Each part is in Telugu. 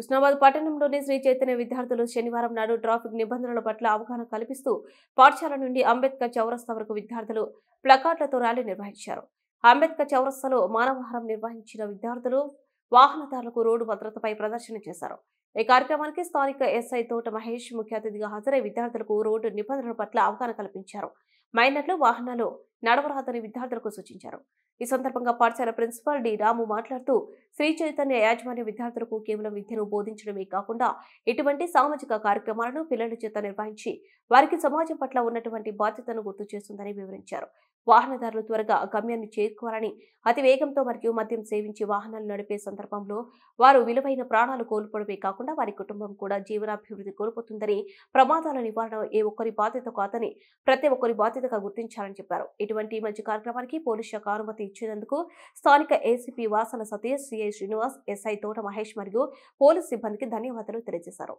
హుస్నాబాద్ పట్టణంలోని శ్రీ చైతన్య విద్యార్థులు శనివారం నాడు ట్రాఫిక్ నిబంధనల పట్ల అవగాహన కల్పిస్తూ పాఠశాల నుండి అంబేద్కర్ చౌరస్తా వరకు విద్యార్థులు ప్లకార్డులతో ర్యాలీ నిర్వహించారు. అంబేద్కర్ చౌరస్తాలో మానవహారం నిర్వహించిన విద్యార్థులు వాహనదారులకు రోడ్డు భద్రతపై ప్రదర్శన చేశారు. ఈ కార్యక్రమానికి స్థానిక ఎస్ఐ తోట మహేష్ ముఖ్య అతిథిగా హాజరై విద్యార్థులకు రోడ్డు నిబంధనల పట్ల అవగాహన కల్పించారు. మైనర్లు వాహనాలు నడవరాదని విద్యార్థులకు సూచించారు. ఈ సందర్భంగా పాఠశాల ప్రిన్సిపాల్ డి రాము మాట్లాడుతూ శ్రీ చైతన్య యాజమాన్య విద్యార్థులకు కేవలం విద్యను బోధించడమే కాకుండా ఇటువంటి సామాజిక కార్యక్రమాలను పిల్లల చేత నిర్వహించి వారికి సమాజం పట్ల ఉన్నటువంటి బాధ్యతను గుర్తు చేస్తుందని వివరించారు. వాహనదారులు త్వరగా గమ్యాన్ని చేరుకోవాలని, అతి వేగంతో మరియు మద్యం సేవించి వాహనాలు నడిపే సందర్భంలో వారు విలువైన ప్రాణాలు కోల్పోవడమే కాకుండా వారి కుటుంబం కూడా జీవనాభివృద్ధి కోల్పోతుందని, ప్రమాదాల నివారణ ఏ ఒక్కరి బాధ్యత కాదని ప్రతి ఒక్కరి బాధ్యతగా గుర్తించాలని చెప్పారు. ఇటువంటి మంచి కార్యక్రమానికి పోలీస్ శాఖ అనుమతి ఇచ్చినందుకు స్థానిక ఏసీపీ వాసన సతీష్, సిఐ శ్రీనివాస్, ఎస్ఐ తోట మహేష్ మరియు పోలీస్ సిబ్బందికి ధన్యవాదాలు తెలియజేశారు.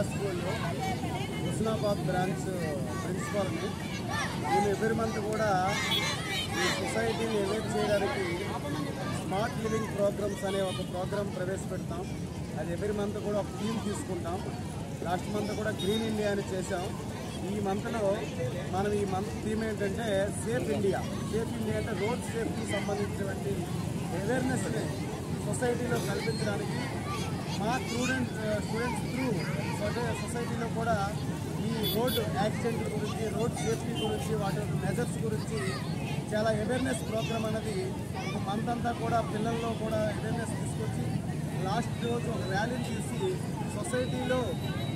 స్కూల్లో హుస్నాబాద్ బ్రాంచ్ ప్రిన్సిపాల్ని నేను ఎవ్రీ మంత్ కూడా ఈ సొసైటీని ఎలైట్ చేయడానికి స్మార్ట్ లివింగ్ ప్రోగ్రామ్స్ అనే ఒక ప్రోగ్రామ్ ప్రవేశపెడతాం. అది ఎవ్రీ మంత్ కూడా ఒక థీమ్ తీసుకుంటాం. లాస్ట్ మంత్ కూడా గ్రీన్ ఇండియా అని చేసాం. ఈ మంత్లో మనం ఈ మంత్ థీమ్ ఏంటంటే సేఫ్ ఇండియా. సేఫ్ ఇండియా అంటే రోడ్ సేఫ్టీకి సంబంధించినటువంటి అవేర్నెస్ని సొసైటీలో కల్పించడానికి మా స్టూడెంట్స్ త్రూ సొసైటీలో కూడా ఈ రోడ్ యాక్సిడెంట్ల గురించి, రోడ్ సేఫ్టీ గురించి, వాటి మెజర్స్ గురించి చాలా అవేర్నెస్ ప్రోగ్రామ్ అనేది ఒక మంత్ అంతా కూడా పిల్లల్లో కూడా అవేర్నెస్ తీసుకొచ్చి లాస్ట్ రోజు ఒక ర్యాలీని తీసి సొసైటీలో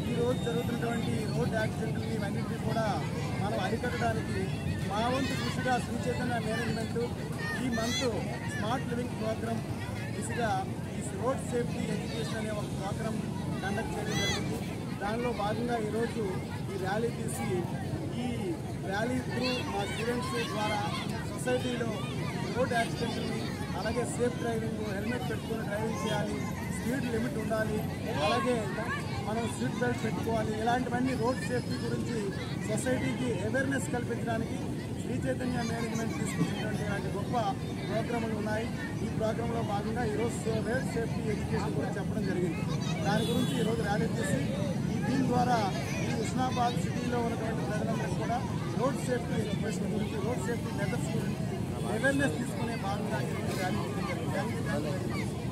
ఈ రోజు జరుగుతున్నటువంటి రోడ్ యాక్సిడెంట్లని ఇవన్నింటినీ కూడా మనం అరికట్టడానికి మా వంతు కృషిగా శ్రీ చైతన్య మేనేజ్మెంట్ ఈ మంత్ స్మార్ట్ లివింగ్ ప్రోగ్రామ్ దిశగా ఈ రోడ్ సేఫ్టీ ఎడ్యుకేషన్ అనే ఒక ప్రోగ్రామ్ కండక్ట్ చేయడం జరిగింది. దానిలో భాగంగా ఈరోజు ఈ ర్యాలీ తీసి ఈ ర్యాలీ త్రూ మా స్టూడెంట్స్ ద్వారా సొసైటీలో రోడ్ యాక్సిడెంట్ని, అలాగే సేఫ్ డ్రైవింగ్, హెల్మెట్ పెట్టుకొని డ్రైవింగ్ చేయాలి, స్పీడ్ లిమిట్ ఉండాలి, అలాగే మనం సీట్ బెల్ట్ పెట్టుకోవాలి, ఇలాంటివన్నీ రోడ్ సేఫ్టీ గురించి సొసైటీకి అవేర్నెస్ కల్పించడానికి శ్రీ చైతన్య మేనేజ్మెంట్ తీసుకొచ్చినటువంటి ఇలాంటి గొప్ప ప్రోగ్రాములు ఉన్నాయి. ఈ ప్రోగ్రాంలో భాగంగా ఈరోజు రోడ్ సేఫ్టీ ఎడ్యుకేషన్ గురించి చెప్పడం జరిగింది. దాని గురించి ఈరోజు ర్యాలీ చేసి ఈ దీని ద్వారా ఈ హుస్నాబాద్ సిటీలో ఉన్నటువంటి ప్రజలందరికీ కూడా రోడ్ సేఫ్టీ ఎడ్యుకేషన్ గురించి, రోడ్ సేఫ్టీ మెథడ్స్ గురించి అవేర్నెస్ తీసుకునే భాగంగా ఈరోజు ర్యాలీ చేయడం జరిగింది.